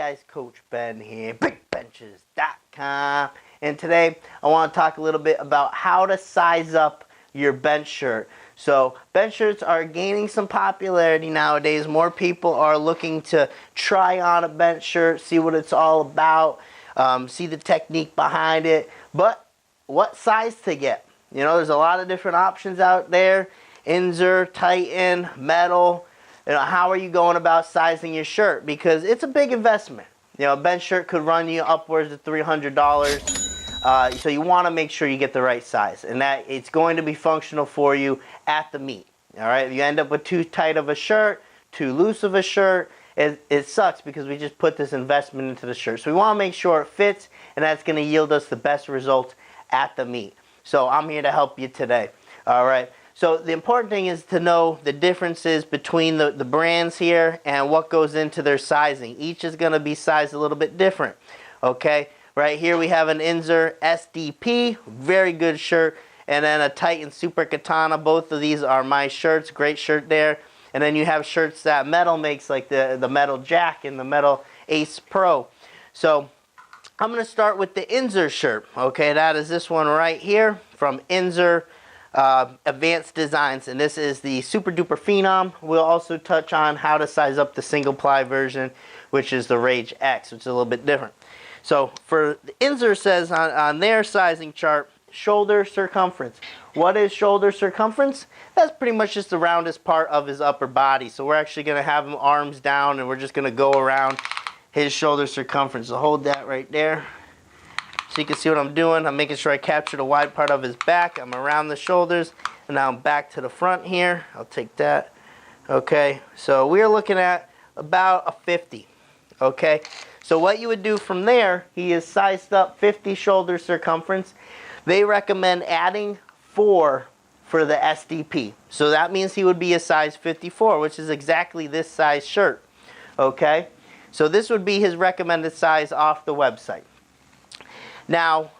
guys, Coach Ben here, bigbenchas.com, and today I want to talk a little bit about how to size up your bench shirt. So bench shirts are gaining some popularity nowadays. More people are looking to try on a bench shirt, see what it's all about, see the technique behind it, but what size to get? You know, there's a lot of different options out there. Inzer, Titan, metal. You know, how are you going about sizing your shirt? Because it's a big investment. You know, a bench shirt could run you upwards of $300. So you want to make sure you get the right size, and that it's going to be functional for you at the meet. All right, if you end up with too tight of a shirt, too loose of a shirt, it sucks because we just put this investment into the shirt. So we want to make sure it fits, and that's going to yield us the best results at the meet. So I'm here to help you today. All right. So the important thing is to know the differences between the brands here and what goes into their sizing. Each is going to be sized a little bit different. Okay, right here we have an Inzer SDP, very good shirt, and then a Titan Super Katana. Both of these are my shirts, great shirt there. And then you have shirts that Metal makes, like the Metal Jack and the Metal Ace Pro. So I'm going to start with the Inzer shirt. Okay, that is this one right here from Inzer. Advanced Designs, and this is the Super Duper Phenom. We'll also touch on how to size up the single ply version, which is the Rage X, which is a little bit different. So for the Inzer says on their sizing chart, shoulder circumference. What is shoulder circumference? That's pretty much just the roundest part of his upper body. So we're actually going to have him arms down, and we're just going to go around his shoulder circumference. So hold that right there. So you can see what I'm doing. I'm making sure I capture the wide part of his back. I'm around the shoulders, and now I'm back to the front here. I'll take that. Okay, so we're looking at about a 50. Okay, so what you would do from there, he is sized up 50 shoulder circumference. They recommend adding 4 for the SDP. So that means he would be a size 54, which is exactly this size shirt. Okay, so this would be his recommended size off the website. Now,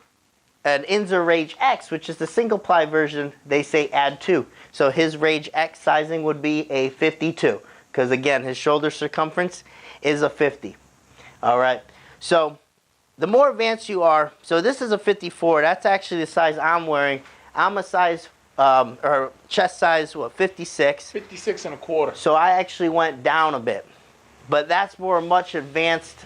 an Inzer Rage X, which is the single ply version, they say add 2. So his Rage X sizing would be a 52. Because again, his shoulder circumference is a 50. Alright, so the more advanced you are, so this is a 54. That's actually the size I'm wearing. I'm a size, or chest size, what, 56? 56 and a quarter. So I actually went down a bit. But that's more much advanced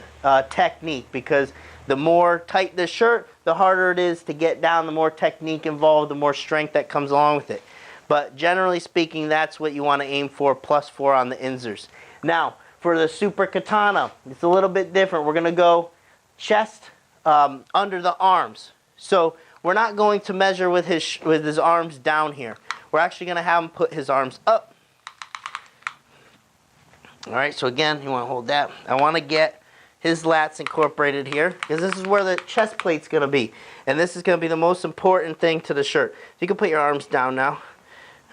technique, because the more tight the shirt, the harder it is to get down, the more technique involved, the more strength that comes along with it. But generally speaking, that's what you want to aim for, +4 on the Inzers. Now, for the Super Katana, it's a little bit different. We're going to go chest under the arms. So we're not going to measure with his arms down here. We're actually going to have him put his arms up. All right, so again, you want to hold that. I want to get his lats incorporated here, because this is where the chest plate's going to be. And this is going to be the most important thing to the shirt. You can put your arms down now.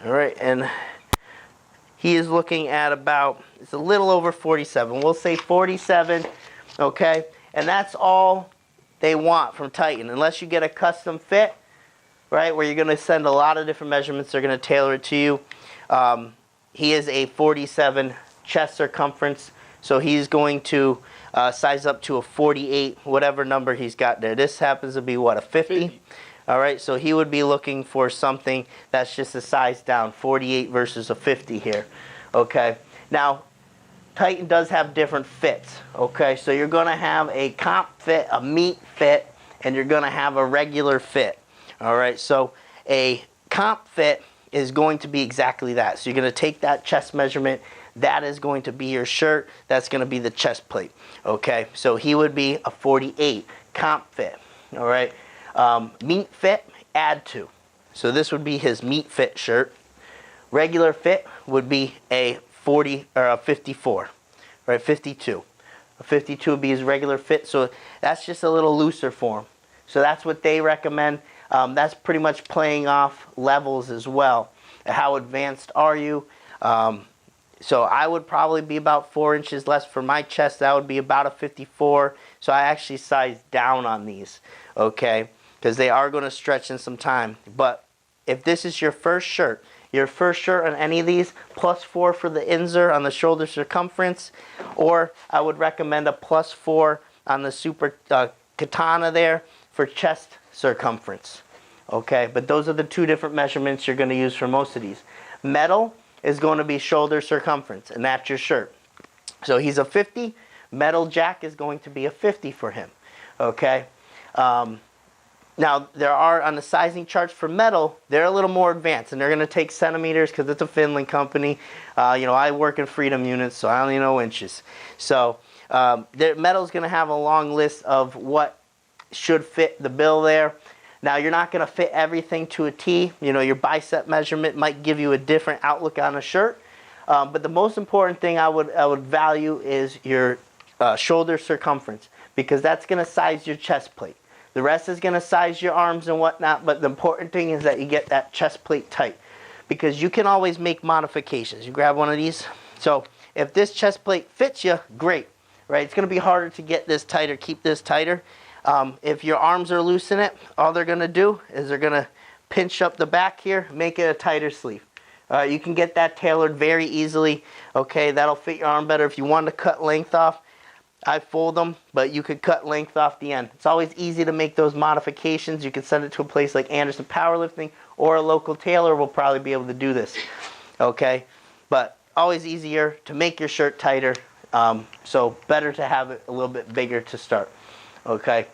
All right, and he is looking at about, it's a little over 47. We'll say 47, okay? And that's all they want from Titan. Unless you get a custom fit, right, where you're going to send a lot of different measurements, they're going to tailor it to you. He is a 47 chest circumference, so he's going to size up to a 48, whatever number he's got there. This happens to be, what, a 50? All right, so he would be looking for something that's just a size down, 48 versus a 50 here. Okay, now Titan does have different fits. Okay, so you're going to have a comp fit, a meat fit, and you're going to have a regular fit. All right, so a comp fit is going to be exactly that. So you're going to take that chest measurement. That is going to be your shirt. That's going to be the chest plate. Okay, so he would be a 48 comp fit. All right, meat fit, add 2. So this would be his meat fit shirt. Regular fit would be a 40 or a 54, right? 52. A 52 would be his regular fit. So that's just a little looser for him. So that's what they recommend. That's pretty much playing off levels as well. How advanced are you? So I would probably be about 4 inches less for my chest. That would be about a 54. So I actually sized down on these, okay? Because they are going to stretch in some time. But if this is your first shirt, your first shirt on any of these, +4 for the Inzer on the shoulder circumference, or I would recommend a +4 on the Super Katana there for chest circumference. Okay, but those are the two different measurements you're going to use for most of these. Metal is going to be shoulder circumference, and that's your shirt. So he's a 50. Metal Jack is going to be a 50 for him. Okay. Now, there are, on the sizing charts for metal, they're a little more advanced, and they're going to take centimeters because it's a Finland company. I work in Freedom units, so I only know inches. So, metal's going to have a long list of what should fit the bill there. Now, you're not going to fit everything to a T. Your bicep measurement might give you a different outlook on a shirt. But the most important thing I would value is your shoulder circumference, because that's going to size your chest plate. The rest is going to size your arms and whatnot, but the important thing is that you get that chest plate tight, because you can always make modifications. You grab one of these. So if this chest plate fits you, great, right? It's going to be harder to get this tighter, keep this tighter. If your arms are loose in it, all they're going to do is they're going to pinch up the back here, make it a tighter sleeve. You can get that tailored very easily. Okay, that'll fit your arm better. If you want to cut length off, I fold them, but you could cut length off the end. It's always easy to make those modifications. You can send it to a place like Anderson Powerlifting, or a local tailor will probably be able to do this. Okay, but always easier to make your shirt tighter. So better to have it a little bit bigger to start. Okay,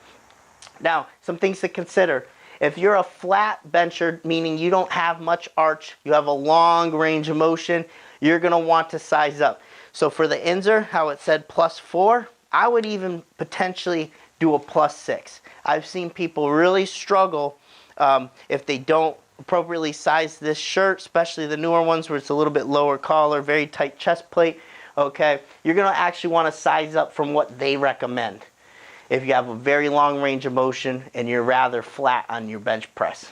now some things to consider. If you're a flat bencher, meaning you don't have much arch, you have a long range of motion, you're going to want to size up. So for the Inzer, how it said +4, I would even potentially do a +6. I've seen people really struggle if they don't appropriately size this shirt, especially the newer ones where it's a little bit lower collar, very tight chest plate. Okay, you're going to actually want to size up from what they recommend if you have a very long range of motion and you're rather flat on your bench press.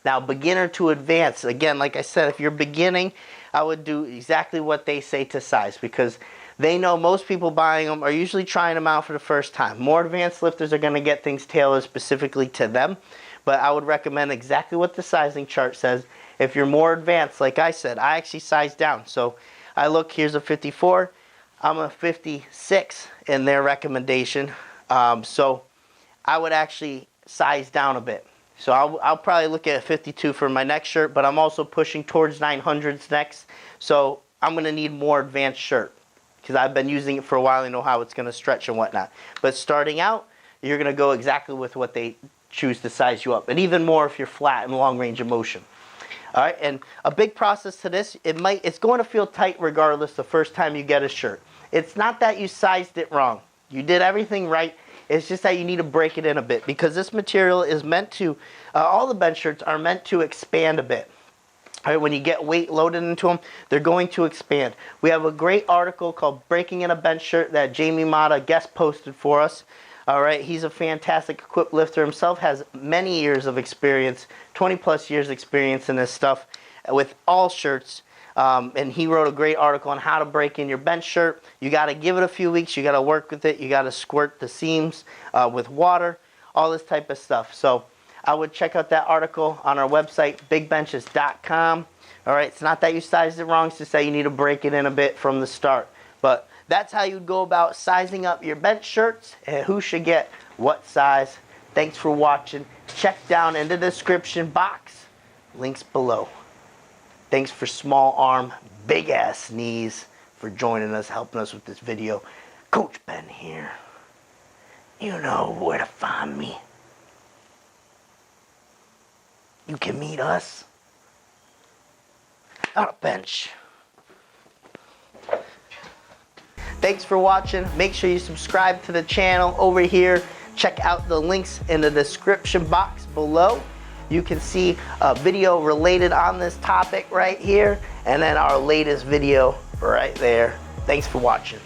Now, beginner to advanced, again, like I said, if you're beginning, I would do exactly what they say to size, because they know most people buying them are usually trying them out for the first time. More advanced lifters are going to get things tailored specifically to them, but I would recommend exactly what the sizing chart says. If you're more advanced, like I said, I actually size down. So I look, here's a 54. I'm a 56 in their recommendation. So I would actually size down a bit. So I'll probably look at a 52 for my next shirt, but I'm also pushing towards 900s next. So I'm going to need more advanced shirt, because I've been using it for a while. I know how it's going to stretch and whatnot. But starting out, you're going to go exactly with what they choose to size you up. And even more if you're flat and long range of motion. All right, and a big process to this, it's going to feel tight regardless the first time you get a shirt. It's not that you sized it wrong. You did everything right. It's just that you need to break it in a bit, because this material is meant to, all the bench shirts are meant to expand a bit. All right, when you get weight loaded into them, they're going to expand. We have a great article called Breaking in a Bench Shirt that Jamie Mata guest posted for us. All right, he's a fantastic equipped lifter himself, has many years of experience, 20 plus years experience in this stuff with all shirts. And he wrote a great article on how to break in your bench shirt. You got to give it a few weeks. You got to work with it. You got to squirt the seams with water, all this type of stuff. So I would check out that article on our website, bigbenchas.com. All right, it's not that you sized it wrong. It's just that you need to break it in a bit from the start. But that's how you go about sizing up your bench shirts and who should get what size. Thanks for watching. Check down in the description box. Links below. Thanks for small arm, big ass knees for joining us, helping us with this video. Coach Ben here. You know where to find me. You can meet us on a bench. Thanks for watching. Make sure you subscribe to the channel over here. Check out the links in the description box below. You can see a video related on this topic right here, and then our latest video right there. Thanks for watching.